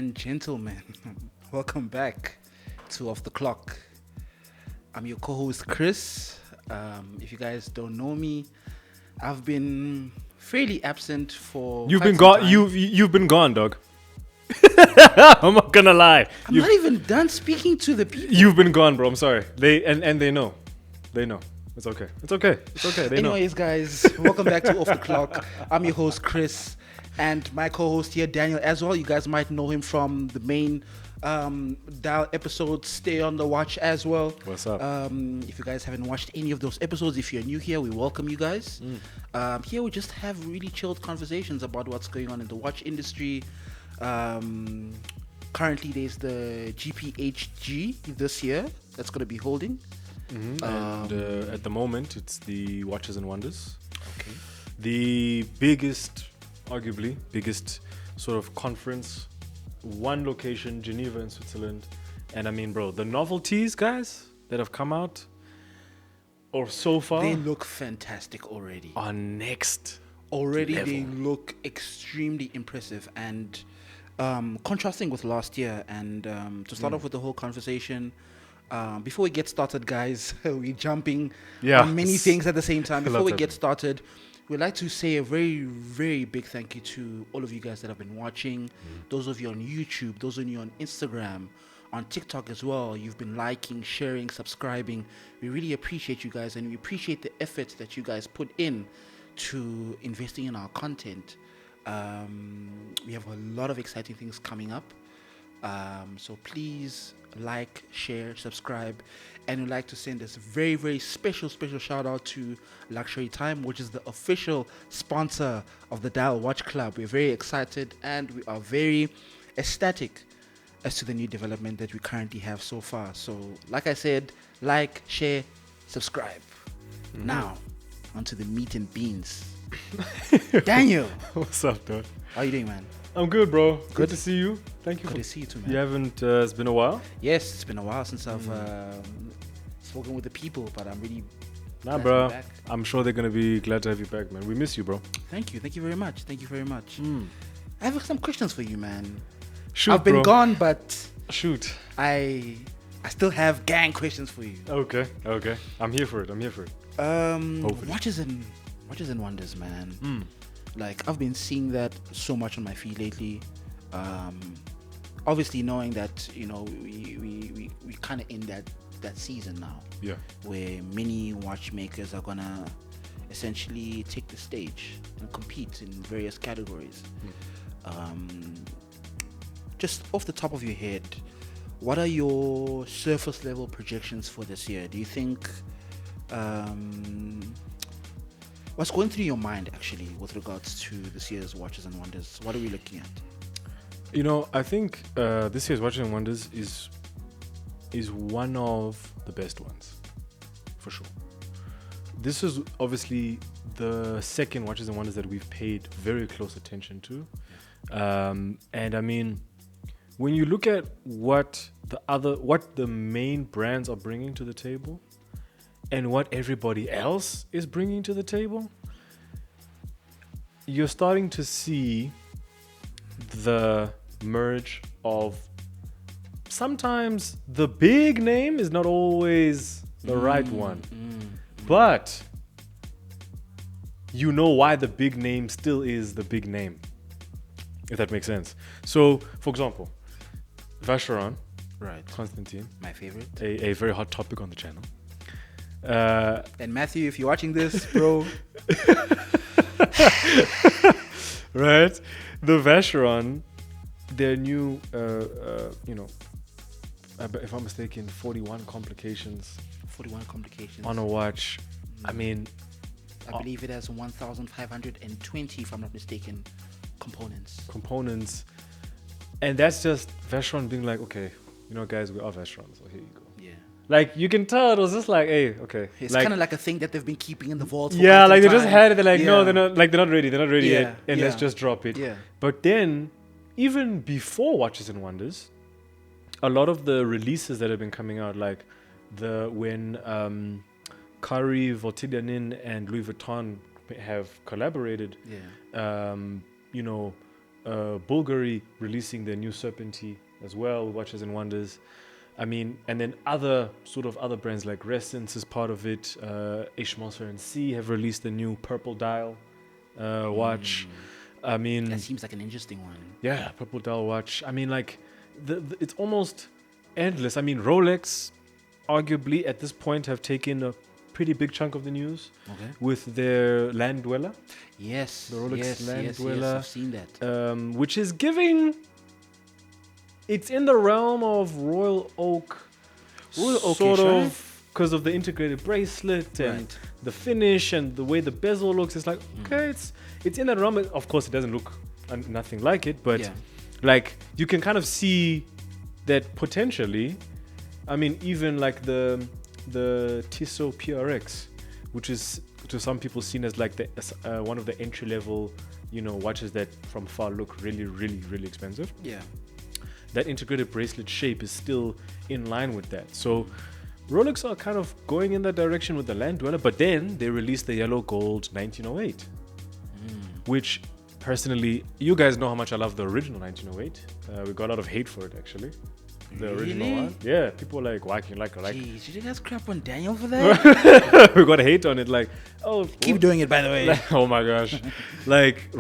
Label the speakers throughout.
Speaker 1: and gentlemen, welcome back to Off the Clock. I'm your co-host Chris. If you guys don't know me, I've been fairly absent for.
Speaker 2: You've
Speaker 1: quite
Speaker 2: been
Speaker 1: some
Speaker 2: gone.
Speaker 1: time.
Speaker 2: You've been gone, dog. I'm not gonna lie.
Speaker 1: I'm not even done speaking to the people.
Speaker 2: You've been gone, bro. I'm sorry. They know. They know. It's okay. It's okay. It's okay. They know.
Speaker 1: Anyways, guys, welcome back to Off the Clock. I'm your host Chris, and my co-host here, Daniel, as well. You guys might know him from the main Dial episodes. Stay on the watch as well.
Speaker 2: What's up?
Speaker 1: If you guys haven't watched any of those episodes, if you're new here, we welcome you guys. Here we just have really chilled conversations about what's going on in the watch industry. Currently, there's the GPHG this year that's going to be holding.
Speaker 2: And at the moment, it's the Watches and Wonders.
Speaker 1: Okay.
Speaker 2: The biggest, arguably biggest sort of conference. One location, Geneva in Switzerland. And I mean, bro, the novelties, guys, that have come out or so far
Speaker 1: They look fantastic already.
Speaker 2: are next.
Speaker 1: Already,
Speaker 2: level.
Speaker 1: they look extremely impressive. And contrasting with last year, and to start off with the whole conversation, before we get started, guys, we're jumping on many things at the same time. Before we get started, we'd like to say a very, very big thank you to all of you guys that have been watching. Those of you on YouTube, those of you on Instagram, on TikTok as well. You've been liking, sharing, subscribing. We really appreciate you guys, and we appreciate the efforts that you guys put in to investing in our content. We have a lot of exciting things coming up. So please like, share, subscribe, and we'd like to send this very, very special shout out to Luxury Time, which is the official sponsor of the Dial Watch Club. We're very excited and we are very ecstatic as to the new development that we currently have so far. So like I said, like, share, subscribe. Now onto the meat and beans. Daniel,
Speaker 2: What's up, dog?
Speaker 1: how you doing, man?
Speaker 2: I'm good, bro.
Speaker 1: Good.
Speaker 2: Good to see you. Thank you.
Speaker 1: Good to see you too, man.
Speaker 2: You haven't. It's been a while.
Speaker 1: Yes, it's been a while since I've spoken with the people, but I'm really
Speaker 2: Nah,
Speaker 1: glad to
Speaker 2: bro.
Speaker 1: be back.
Speaker 2: I'm sure they're gonna be glad to have you back, man. We miss you, bro.
Speaker 1: Thank you very much. I have some questions for you, man.
Speaker 2: Shoot,
Speaker 1: I've been
Speaker 2: bro.
Speaker 1: gone, but
Speaker 2: Shoot.
Speaker 1: I still have gang questions for you.
Speaker 2: Okay. I'm here for it. Hopefully.
Speaker 1: Watches and wonders, man. Like, I've been seeing that so much on my feed lately. Obviously knowing that, you know, we kind of in that season now,
Speaker 2: Yeah.
Speaker 1: where many watchmakers are gonna essentially take the stage and compete in various categories. Just off the top of your head, what are your surface level projections for this year? Do you think what's going through your mind actually with regards to this year's Watches and Wonders? What are we looking at?
Speaker 2: You know, I think this year's Watches and Wonders is one of the best ones, for sure. This is obviously the second Watches and Wonders that we've paid very close attention to. And I mean, when you look at what the main brands are bringing to the table and what everybody else is bringing to the table, you're starting to see the merge of sometimes the big name is not always the right one. But you know why the big name still is the big name, if that makes sense. So, for example, Vacheron
Speaker 1: Right.
Speaker 2: Constantin,
Speaker 1: My favorite.
Speaker 2: a very hot topic on the channel.
Speaker 1: And Matthew, if you're watching this, bro,
Speaker 2: Right? The Vacheron, their new, if I'm mistaken, 41 complications
Speaker 1: 41 complications.
Speaker 2: on a watch. I mean,
Speaker 1: I believe it has 1,520, if I'm not mistaken, components.
Speaker 2: And that's just Vacheron being like, okay, you know, guys, we are Vacheron, so here you go.
Speaker 1: Yeah.
Speaker 2: Like, you can tell it was just like, hey, okay.
Speaker 1: It's
Speaker 2: like,
Speaker 1: kind of like a thing that they've been keeping in the vault for
Speaker 2: yeah,
Speaker 1: quite
Speaker 2: like they
Speaker 1: some
Speaker 2: just
Speaker 1: time.
Speaker 2: had it. They're like,
Speaker 1: Yeah.
Speaker 2: no, they're not ready
Speaker 1: Yeah,
Speaker 2: yet, and let's
Speaker 1: yeah.
Speaker 2: just drop it.
Speaker 1: Yeah.
Speaker 2: But then, even before Watches and Wonders, a lot of the releases that have been coming out, like when Curry, Vacheron and Louis Vuitton have collaborated,
Speaker 1: Yeah.
Speaker 2: you know, Bulgari releasing their new Serpentine as well, Watches and Wonders. I mean, and then other brands like Resonance is part of it. Ishmonster and C have released a new purple dial watch. I mean,
Speaker 1: that seems like an interesting one.
Speaker 2: Yeah, purple dial watch. I mean, like, it's almost endless. I mean, Rolex, arguably at this point, have taken a pretty big chunk of the news with their Land Dweller.
Speaker 1: Yes,
Speaker 2: the Rolex Land Dweller.
Speaker 1: Yes, I've seen that.
Speaker 2: Which is giving. It's in the realm of Royal Oak, sort of, because of the integrated bracelet and the finish and the way the bezel looks. It's like, okay, it's in that realm. Of course, it doesn't look nothing like it, but like you can kind of see that potentially. I mean, even like the Tissot PRX, which is to some people seen as like the one of the entry level, watches that from far look really, really, really expensive.
Speaker 1: Yeah.
Speaker 2: That integrated bracelet shape is still in line with that. So Rolex are kind of going in that direction with the Land Dweller, but then they released the yellow gold 1908, which personally, you guys know how much I love the original 1908. We got a lot of hate for it, actually. The original one. Yeah, people were like, why can you like it?
Speaker 1: Jeez, did you guys crap on Daniel for that?
Speaker 2: We got hate on it, like, oh.
Speaker 1: Keep doing it, by the way.
Speaker 2: Like, oh my gosh. Like,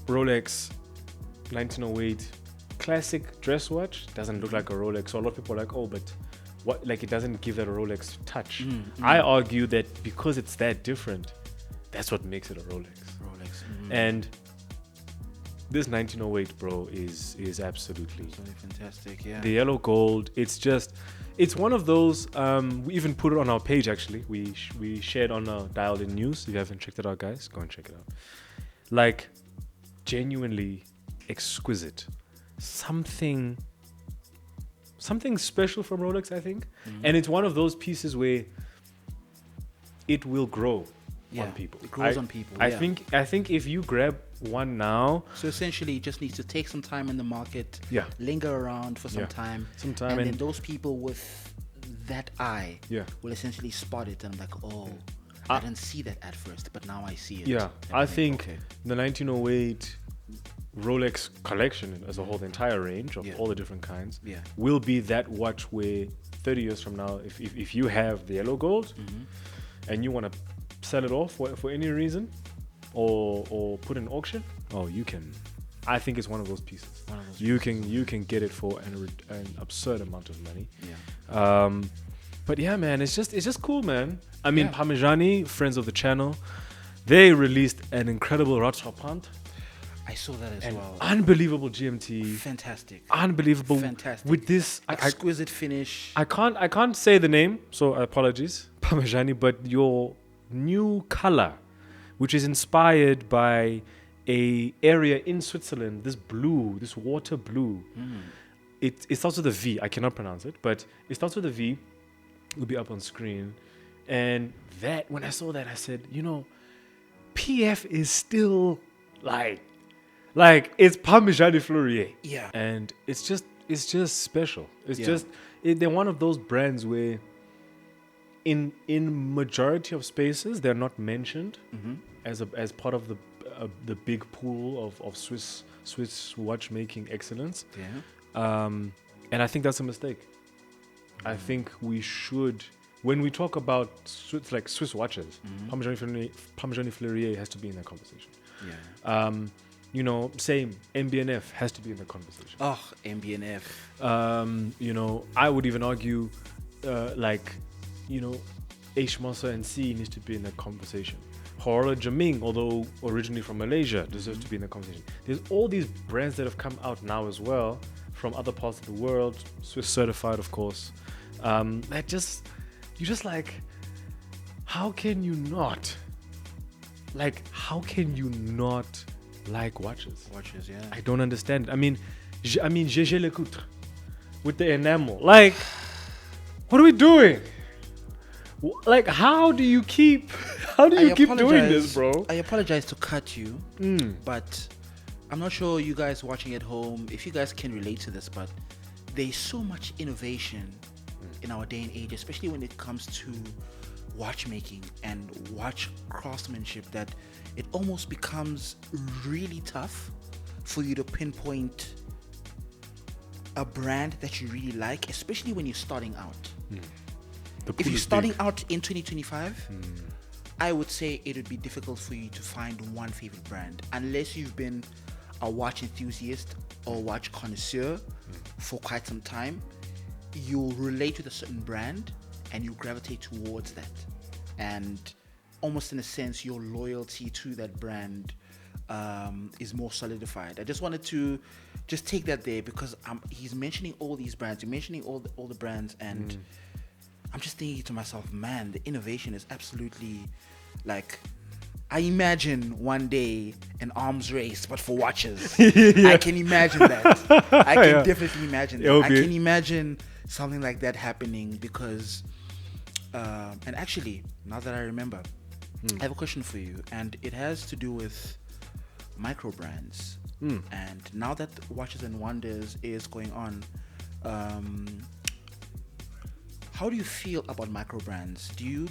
Speaker 2: Rolex 1908 classic dress watch doesn't look like a Rolex. So a lot of people are like, oh, but what? Like, it doesn't give that a Rolex touch. I argue that because it's that different, that's what makes it a Rolex. And this 1908, bro, is absolutely
Speaker 1: fantastic. Yeah.
Speaker 2: The yellow gold. It's one of those. We even put it on our page. Actually, we shared on our Dialed In News. If you haven't checked it out, guys, go and check it out. Like, genuinely exquisite. Something special from Rolex, I think. And it's one of those pieces where it will grow on people.
Speaker 1: It grows on people.
Speaker 2: I think if you grab one now,
Speaker 1: so essentially it just needs to take some time in the market, linger around for some time, and then those people with that eye will essentially spot it and I'm like, oh, I didn't see that at first, but now I see it.
Speaker 2: Yeah, I think the 1908 Rolex collection as a whole, the entire range of all the different kinds, will be that watch where 30 years from now, if you have the yellow gold and you want to sell it off for any reason or put in auction, you can. I think it's one of those pieces. You can get it for an absurd amount of money. But yeah, man, it's just cool, man. I mean, Parmigiani, friends of the channel, they released an incredible Rattrapant.
Speaker 1: I saw that as well.
Speaker 2: Unbelievable GMT.
Speaker 1: Fantastic.
Speaker 2: Unbelievable.
Speaker 1: Fantastic.
Speaker 2: With this
Speaker 1: exquisite finish.
Speaker 2: I can't say the name, so apologies, Parmigiani, but your new color, which is inspired by a area in Switzerland, this water blue. It starts with a V. I cannot pronounce it, but it starts with a V. It will be up on screen. And that, when I saw that, I said, PF is still like it's Parmigiani Fleurier.
Speaker 1: Yeah.
Speaker 2: And it's just special. It's they're one of those brands where in majority of spaces they're not mentioned as part of the big pool of Swiss watchmaking excellence. And I think that's a mistake. I think we should, when we talk about Swiss watches, Parmigiani Fleurier has to be in that conversation. Same MB&F has to be in the conversation.
Speaker 1: Oh, MB&F.
Speaker 2: I would even argue, Ishmonster and C needs to be in that conversation. Horola Jaming, although originally from Malaysia, deserves to be in the conversation. There's all these brands that have come out now as well from other parts of the world, Swiss certified, of course. You're just like, how can you not like watches?
Speaker 1: Watches, yeah.
Speaker 2: I don't understand. I mean, Gégé Lecoutre with the enamel. Like, what are we doing? Like, how do you keep doing this, bro?
Speaker 1: I apologize to cut you, but I'm not sure you guys watching at home, if you guys can relate to this, but there's so much innovation in our day and age, especially when it comes to watchmaking and watch craftsmanship, that it almost becomes really tough for you to pinpoint a brand that you really like, especially when you're starting out. If you're starting out in 2025, I would say it would be difficult for you to find one favorite brand unless you've been a watch enthusiast or watch connoisseur for quite some time. You'll relate with a certain brand and you gravitate towards that, and almost in a sense your loyalty to that brand is more solidified. I just wanted to just take that there because he's mentioning all these brands, you're mentioning all the brands, and I'm just thinking to myself, man, the innovation is absolutely, like, I imagine one day an arms race, but for watches. I can imagine that. I can definitely imagine that. I can imagine something like that happening because, and actually, now that I remember, I have a question for you, and it has to do with micro brands. And now that Watches and Wonders is going on, how do you feel about micro brands? Do you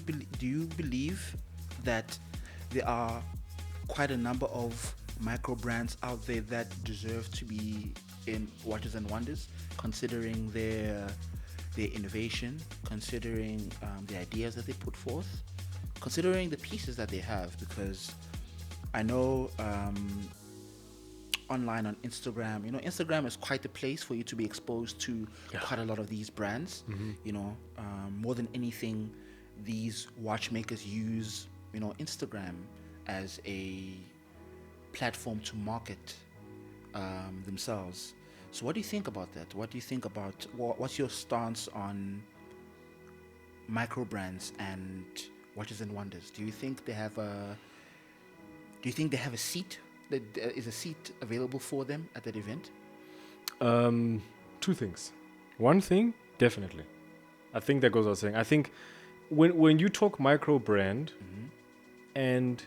Speaker 1: believe that there are quite a number of micro brands out there that deserve to be in Watches and Wonders, considering their innovation, considering the ideas that they put forth, considering the pieces that they have? Because I know online on Instagram, Instagram is quite a place for you to be exposed to quite a lot of these brands. More than anything, these watchmakers use Instagram as a platform to market themselves. So what do you think about that? What do you think about, what's your stance on micro brands and Watches and Wonders? Do you think they have a seat? Is a seat available for them at that event?
Speaker 2: Two things. One thing, definitely. I think that goes without saying. I think when you talk micro brand and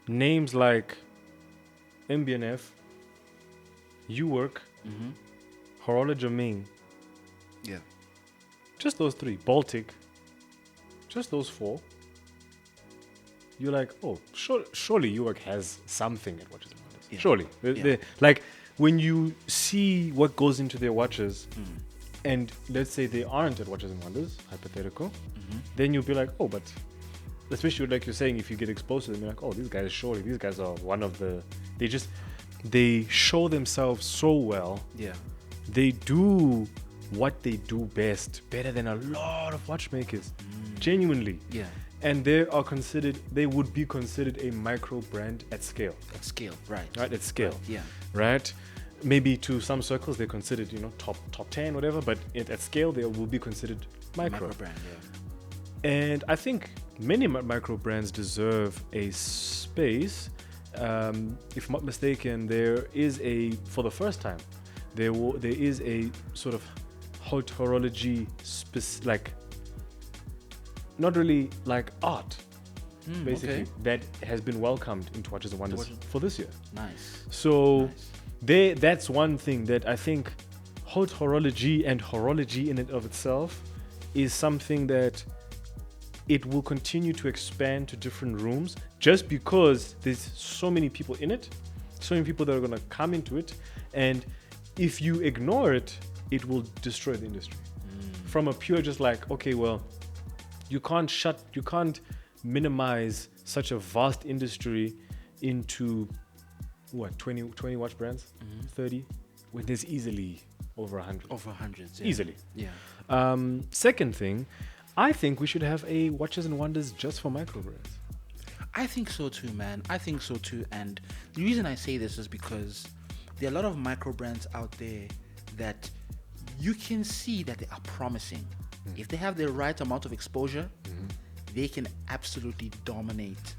Speaker 2: names like MBNF, Uwork, Horologer Ming, just those three, Baltic, just those four, you're like, oh, surely Uwork has something at Watches and Wonders. Surely. They're, like, when you see what goes into their watches, and let's say they aren't at Watches and Wonders, hypothetical, then you'll be like, oh, but especially like you're saying, if you get exposed to them, you're like, oh, these guys are one of the, they show themselves so well. They do what they do best, better than a lot of watchmakers, genuinely. And they would be considered a micro brand at scale.
Speaker 1: At scale, right.
Speaker 2: Right, at scale.
Speaker 1: Right.
Speaker 2: Right? Maybe to some circles they're considered, top 10, whatever, but at scale they will be considered micro
Speaker 1: brand,
Speaker 2: And I think many micro brands deserve a space. If I'm not mistaken, there is for the first time, there is a sort of haute horology, like, not really like art, basically, that has been welcomed into Watches and Wonders for this year.
Speaker 1: Nice.
Speaker 2: So that's one thing that I think haute horology and horology in and of itself is something that it will continue to expand to different rooms, just because there's so many people in it, so many people that are going to come into it, and if you ignore it, it will destroy the industry. From a pure just like, okay, well, you can't minimize such a vast industry into 20 watch brands, 30, when there's easily over 100.
Speaker 1: Over hundreds,
Speaker 2: easily. Second thing, I think we should have a Watches and Wonders just for micro brands.
Speaker 1: I think so too, man. I think so too. And the reason I say this is because there are a lot of micro brands out there that you can see that they are promising. If they have the right amount of exposure, they can absolutely dominate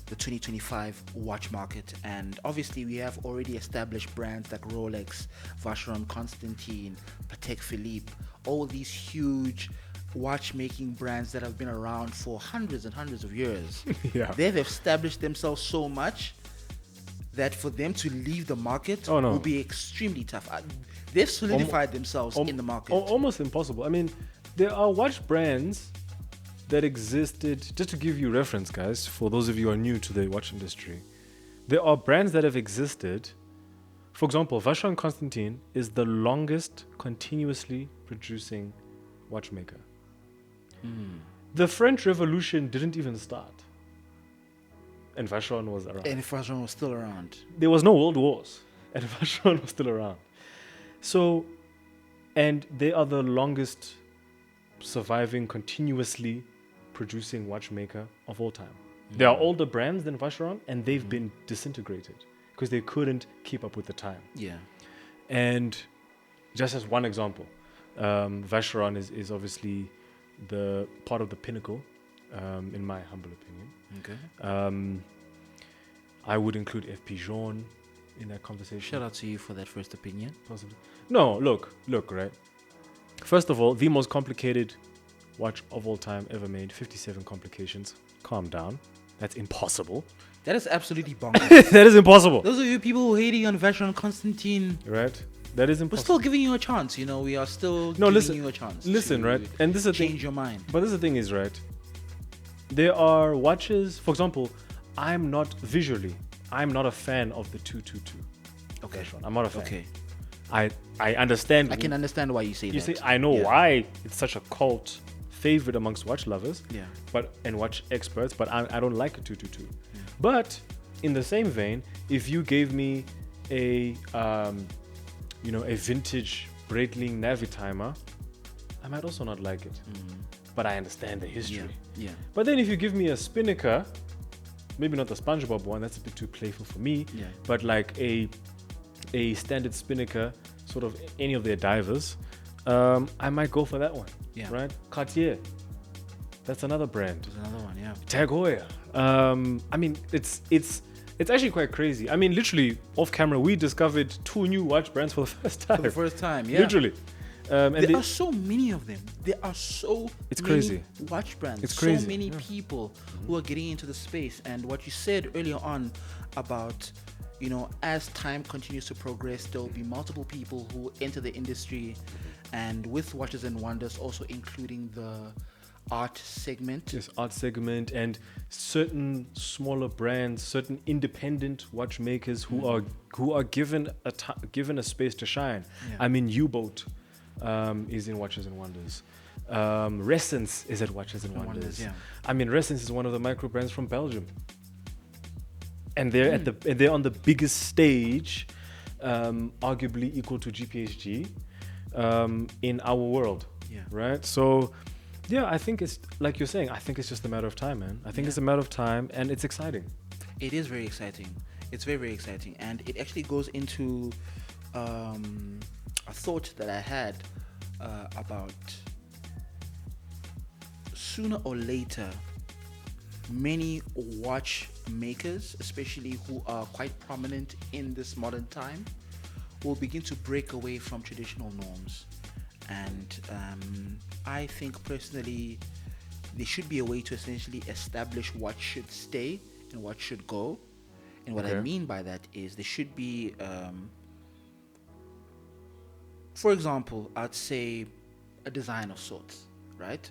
Speaker 1: the 2025 watch market. And obviously we have already established brands like Rolex, Vacheron Constantin, Patek Philippe, all these huge watchmaking brands that have been around for hundreds and hundreds of years. They've established themselves so much that for them to leave the market will be extremely tough. They've solidified themselves in the market.
Speaker 2: Almost impossible. I mean, there are watch brands that existed. Just to give you reference, guys, for those of you who are new to the watch industry, there are brands that have existed. For example, Vacheron Constantin is the longest continuously producing watchmaker. The French Revolution didn't even start, and Vacheron was around.
Speaker 1: And Vacheron was still around.
Speaker 2: There was no world wars, and Vacheron was still around. So, and they are the longest surviving, continuously producing watchmaker of all time. There are older brands than Vacheron, and they've been disintegrated because they couldn't keep up with the time.
Speaker 1: Yeah.
Speaker 2: And just as one example, Vacheron is obviously the part of the pinnacle, in my humble opinion.
Speaker 1: Okay.
Speaker 2: I would include FP Jaune in that conversation.
Speaker 1: Shout out to you for that first opinion.
Speaker 2: Possibly. No, look, right? First of all, the most complicated watch of all time ever made, 57 complications. Calm down. That's impossible.
Speaker 1: That is absolutely bonkers.
Speaker 2: That is impossible.
Speaker 1: Those of you people who are hating on Vacheron Constantin,
Speaker 2: right? That is impossible.
Speaker 1: We're still giving you a chance. You know, we are still giving you a chance.
Speaker 2: Listen, right? And this is the thing.
Speaker 1: Change your mind.
Speaker 2: But this is the thing is, right? There are watches, for example, I'm not a fan of the 222.
Speaker 1: Okay.
Speaker 2: I'm not a fan.
Speaker 1: Okay.
Speaker 2: I understand.
Speaker 1: I can understand why you say that.
Speaker 2: You see, I know why it's such a cult favorite amongst watch lovers.
Speaker 1: Yeah.
Speaker 2: And watch experts, but I don't like a 222. Yeah. But in the same vein, if you gave me a vintage Breitling Navitimer, I might also not like it. But I understand the history.
Speaker 1: Yeah.
Speaker 2: But then if you give me a Spinnaker, maybe not the SpongeBob one, that's a bit too playful for me.
Speaker 1: Yeah.
Speaker 2: But like a standard Spinnaker, sort of any of their divers, I might go for that one.
Speaker 1: Yeah.
Speaker 2: Right? Cartier. That's another brand.
Speaker 1: There's another one, yeah.
Speaker 2: Tag Heuer. I mean, it's actually quite crazy. I mean, literally off camera, we discovered 2 new watch brands for the first time.
Speaker 1: For the first time, yeah.
Speaker 2: Literally.
Speaker 1: And there are so many of them. There are so
Speaker 2: it's
Speaker 1: many
Speaker 2: crazy.
Speaker 1: watch brands.
Speaker 2: It's crazy.
Speaker 1: So many people who are getting into the space. And what you said earlier on about, as time continues to progress, there will be multiple people who enter the industry, and with Watches and Wonders also including the art segment.
Speaker 2: Yes, art segment, and certain smaller brands, certain independent watchmakers who are given a space to shine.
Speaker 1: Yeah.
Speaker 2: I mean, U-Boat is in Watches and Wonders. Ressence is at Watches and Wonders.
Speaker 1: Yeah.
Speaker 2: I mean, Ressence is one of the micro brands from Belgium, and they're they're on the biggest stage, arguably equal to GPHG, in our world.
Speaker 1: Yeah.
Speaker 2: Right. So. Yeah, I think it's like you're saying. I think it's just a matter of time, man. I think it's a matter of time, and it's exciting.
Speaker 1: It is very exciting. It's very, very exciting, and it actually goes into a thought that I had about sooner or later, many watchmakers, especially who are quite prominent in this modern time, will begin to break away from traditional norms. And I think personally there should be a way to essentially establish what should stay and what should go. And what I mean by that is there should be, for example, I'd say a design of sorts, right?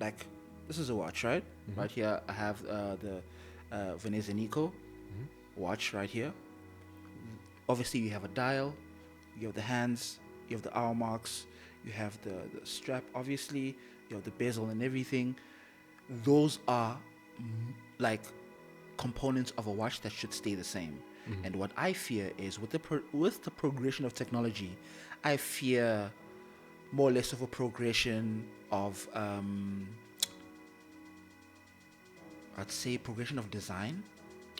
Speaker 1: Like, this is a watch, right? Right here I have the Venezia Nico watch right here. Obviously you have a dial, you have the hands, you have the hour marks, you have the strap, obviously, you have the bezel and everything. Those are like components of a watch that should stay the same. And what I fear is with the progression of technology, I fear more or less of a progression of, I'd say progression of design.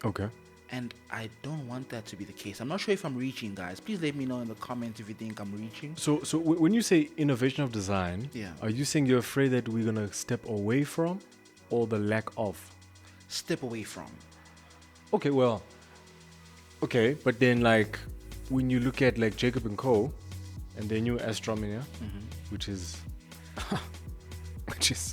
Speaker 2: Okay.
Speaker 1: And I don't want that to be the case. I'm not sure if I'm reaching, guys. Please let me know in the comments if you think I'm reaching.
Speaker 2: So when you say innovation of design, are you saying you're afraid that we're going to step away from, or the lack of?
Speaker 1: Step away from.
Speaker 2: Okay, well. Okay, but then like when you look at like Jacob & Co. and their new Astronomia, which is...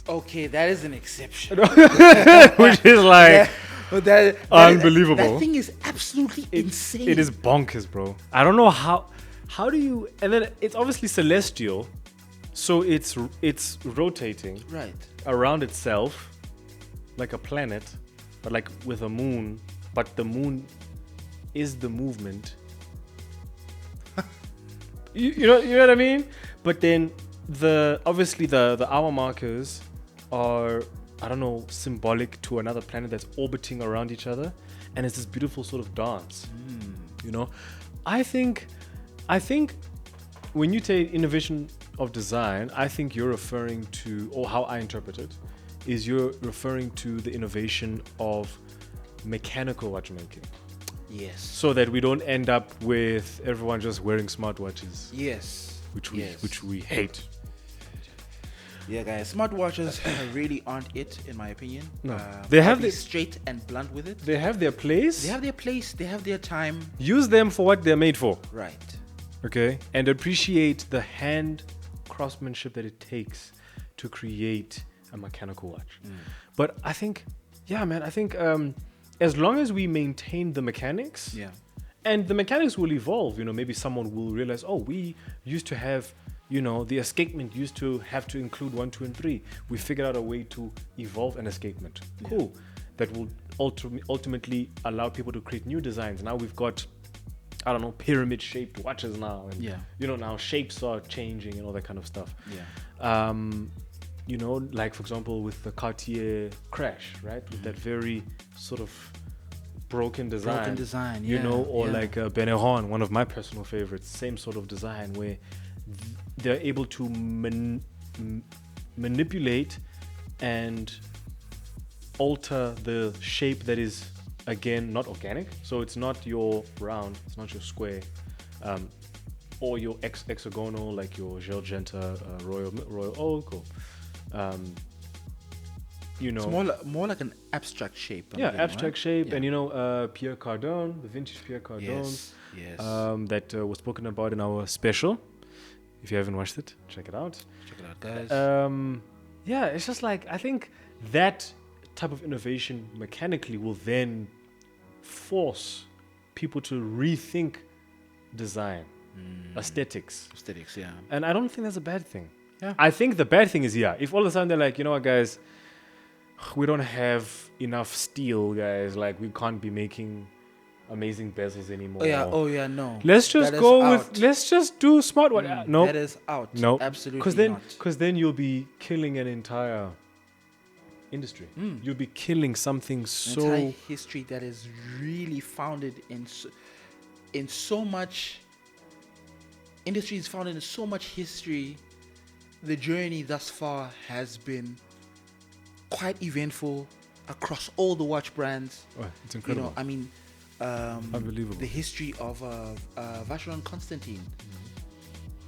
Speaker 1: Okay, that is an exception.
Speaker 2: Which is like...
Speaker 1: That
Speaker 2: unbelievable.
Speaker 1: That thing is absolutely insane.
Speaker 2: It is bonkers, bro. I don't know how do you, and then it's obviously celestial, So it's rotating
Speaker 1: Right.
Speaker 2: around itself like a planet, but like with a moon. But the moon is the movement. you know what I mean? But then obviously the hour markers are, I don't know, symbolic to another planet that's orbiting around each other, and it's this beautiful sort of dance. You know, I think when you say innovation of design, I think you're referring to, or how I interpret it, is you're referring to the innovation of mechanical watchmaking.
Speaker 1: Yes.
Speaker 2: So that we don't end up with everyone just wearing smartwatches.
Speaker 1: Yes.
Speaker 2: Which we hate.
Speaker 1: Yeah, guys, smartwatches really aren't it, in my opinion.
Speaker 2: No. They have
Speaker 1: be straight and blunt with it.
Speaker 2: They have their place.
Speaker 1: They have their place. They have their time.
Speaker 2: Use them for what they're made for.
Speaker 1: Right.
Speaker 2: Okay. And appreciate the hand craftsmanship that it takes to create a mechanical watch. But I think, as long as we maintain the mechanics, and the mechanics will evolve, maybe someone will realize, oh, we used to have, the escapement used to have to include 1, 2, and 3. We figured out a way to evolve an escapement. Cool. That will ultimately allow people to create new designs. Now we've got, I don't know, pyramid shaped watches now. And, now shapes are changing and all that kind of stuff. Like for example with the Cartier Crash, right? With that very sort of broken design, like Vacheron, one of my personal favorites, same sort of design where they're able to manipulate and alter the shape that is, again, not organic. So it's not your round, it's not your square, or your hexagonal, like your Gelgenta Royal Oak, or
Speaker 1: it's more like an abstract shape.
Speaker 2: Abstract shape. And Pierre Cardin, the vintage Pierre Cardin,
Speaker 1: yes.
Speaker 2: That was spoken about in our special. If you haven't watched it, check it out.
Speaker 1: Check it out, guys.
Speaker 2: It's just like, I think that type of innovation mechanically will then force people to rethink design, aesthetics. And I don't think that's a bad thing. I think the bad thing is, if all of a sudden they're like, you know what, guys, we don't have enough steel, guys, like we can't be making amazing bezels anymore.
Speaker 1: No.
Speaker 2: Let's just let's just do smartwatch. No.
Speaker 1: That is out.
Speaker 2: No.
Speaker 1: Absolutely not.
Speaker 2: Because then you'll be killing an entire industry. You'll be killing something
Speaker 1: entire history that is really founded in so much. Industry is founded in so much history. The journey thus far has been quite eventful across all the watch brands.
Speaker 2: Oh, it's incredible.
Speaker 1: Unbelievable. The history of Vacheron Constantin,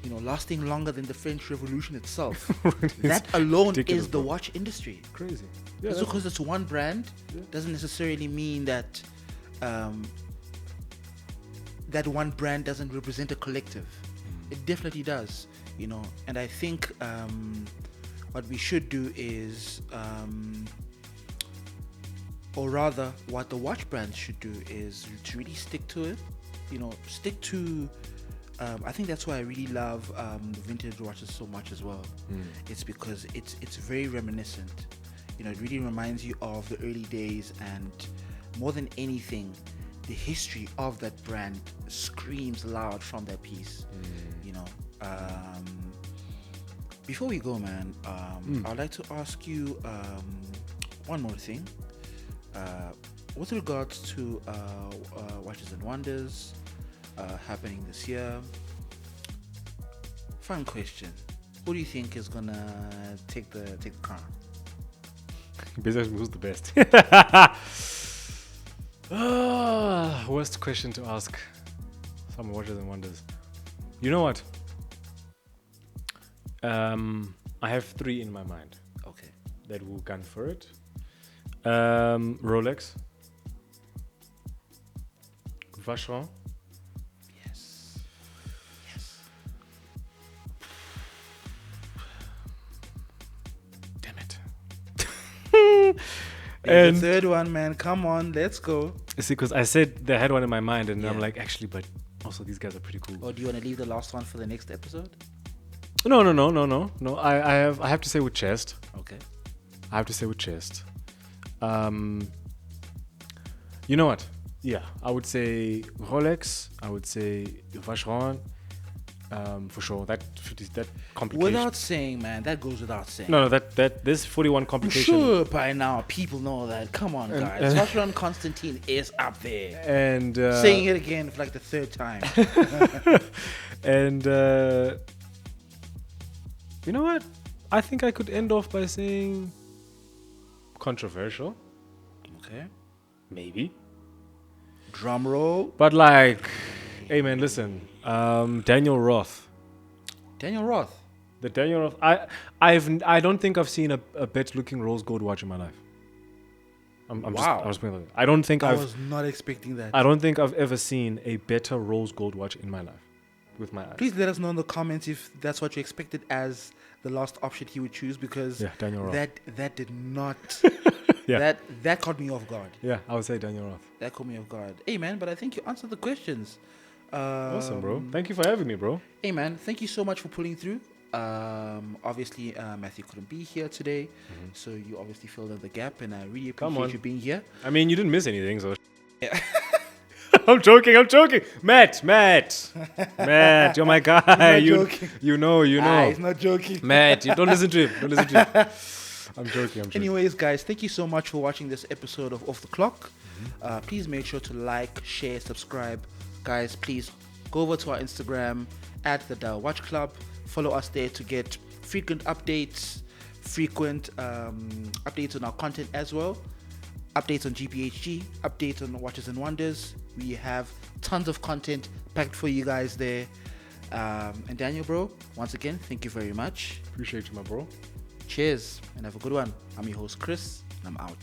Speaker 1: lasting longer than the French Revolution itself. That alone is the watch industry.
Speaker 2: Crazy.
Speaker 1: Just because it's one brand doesn't necessarily mean that that one brand doesn't represent a collective. It definitely does. And I think what we should do is, or rather what the watch brands should do is to really stick to it, stick to, I think that's why I really love the vintage watches so much as well. It's because it's very reminiscent. It really reminds you of the early days, and more than anything, the history of that brand screams loud from that piece. Before we go, man, I'd like to ask you one more thing. With regards to Watches and Wonders happening this year, fun question: who do you think is gonna take the crown?
Speaker 2: Basically, who's the best? Worst question to ask some Watches and Wonders. You know what? I have 3 in my mind.
Speaker 1: Okay.
Speaker 2: That will gun for it. Rolex. Vacheron.
Speaker 1: Yes.
Speaker 2: Damn it.
Speaker 1: And the third one, man. Come on, let's go.
Speaker 2: See, because I said they had one in my mind, and I'm like, actually, but also these guys are pretty cool.
Speaker 1: Or do you want to leave the last one for the next episode?
Speaker 2: No. I have to say with chest.
Speaker 1: Okay.
Speaker 2: I have to say with chest. You know what? Yeah, I would say Rolex. I would say Vacheron. For sure. That complication.
Speaker 1: Without saying, man, that goes without saying.
Speaker 2: No, that this 41 complication.
Speaker 1: I'm sure by now people know that. Come on, guys. Vacheron Constantin is up there.
Speaker 2: And
Speaker 1: saying it again for like the third time.
Speaker 2: And you know what? I think I could end off by saying controversial.
Speaker 1: Okay.
Speaker 2: Maybe.
Speaker 1: Drum roll.
Speaker 2: But like, hey man, listen. Daniel Roth.
Speaker 1: Daniel Roth.
Speaker 2: The Daniel Roth. I don't think I've seen a better looking rose gold watch in my life.
Speaker 1: Wow.
Speaker 2: I don't think
Speaker 1: I was not expecting that.
Speaker 2: I don't think I've ever seen a better rose gold watch in my life. With my eyes.
Speaker 1: Please let us know in the comments if that's what you expected as the last option he would choose, because
Speaker 2: Daniel Roth.
Speaker 1: that did not
Speaker 2: Yeah.
Speaker 1: that caught me off guard.
Speaker 2: Yeah, I would say Daniel Roth.
Speaker 1: That caught me off guard. Hey man, but I think you answered the questions.
Speaker 2: Awesome, bro. Thank you for having me, bro.
Speaker 1: Hey man, thank you so much for pulling through. Obviously Matthew couldn't be here today, so you obviously filled in the gap, and I really appreciate you being here.
Speaker 2: I mean, you didn't miss anything, so yeah. I'm joking. Matt, you're my guy. You know.
Speaker 1: He's not joking.
Speaker 2: Matt, you don't listen to him. I'm joking.
Speaker 1: Anyways, guys, thank you so much for watching this episode of Off the Clock. Please make sure to like, share, subscribe. Guys, please go over to our Instagram at the Dial Watch Club. Follow us there to get frequent updates on our content as well. Updates on GPHG, updates on Watches and Wonders. We have tons of content packed for you guys there. And Daniel, bro, once again, thank you very much.
Speaker 2: Appreciate you, my bro.
Speaker 1: Cheers, and have a good one. I'm your host, Chris, and I'm out.